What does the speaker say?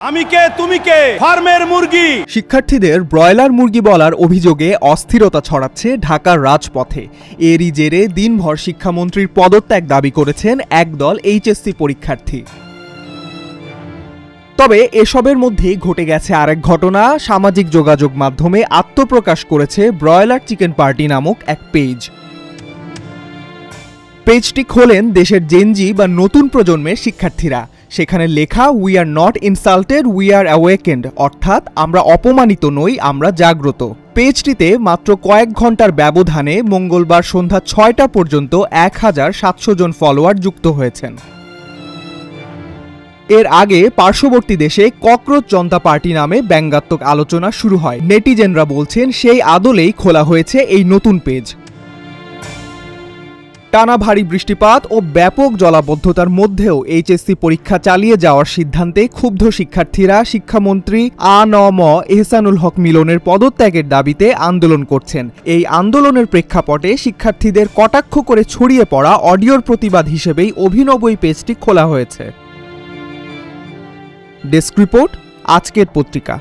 আমি কে তুমি কে ফার্মের মুরগি। শিক্ষার্থীদের ব্রয়লার মুরগি বলার অভিযোগে অস্থিরতা ছড়াচ্ছে ঢাকার রাজপথে। এরই জেরে দিনভর শিক্ষামন্ত্রীর পদত্যাগ দাবি করেছেন একদল এইচএসসি পরীক্ষার্থী। তবে এসবের মধ্যেই ঘটে গেছে আরেক ঘটনা। সামাজিক যোগাযোগ মাধ্যমে আত্মপ্রকাশ করেছে ব্রয়লার চিকেন পার্টি নামক এক পেজটি খোলেন দেশের জেনজি বা নতুন প্রজন্মের শিক্ষার্থীরা। সেখানে লেখা we are not insulted, we are awakened, অর্থাৎ আমরা অপমানিত নই, আমরা জাগ্রত। পেজটিতে মাত্র কয়েক ঘন্টার ব্যবধানে মঙ্গলবার সন্ধ্যা ৬টা পর্যন্ত ১৭০০ জন ফলোয়ার যুক্ত হয়েছেন। এর আগে পার্শ্ববর্তী দেশে ককরোচ জনতা পার্টি নামে ব্যঙ্গাত্মক আলোচনা শুরু হয়। নেটিজেনরা বলছেন সেই আদলেই খোলা হয়েছে এই নতুন পেজ। টানা ভারী বৃষ্টিপাত ও ব্যাপক জলাবদ্ধতার মধ্যেও এইচএসসি পরীক্ষা চালিয়ে যাওয়ার সিদ্ধান্তে ক্ষুব্ধ শিক্ষার্থীরা শিক্ষামন্ত্রী আ.ন.ম এহসানুল হক মিলনের পদত্যাগের দাবিতে আন্দোলন করছেন। এই আন্দোলনের প্রেক্ষাপটে শিক্ষার্থীদের কটাক্ষ করে ছড়িয়ে পড়া অডিওর প্রতিবাদ হিসেবেই অভিনব এই পেজটি খোলা হয়েছে। ডেস্ক রিপোর্ট, আজকের পত্রিকা।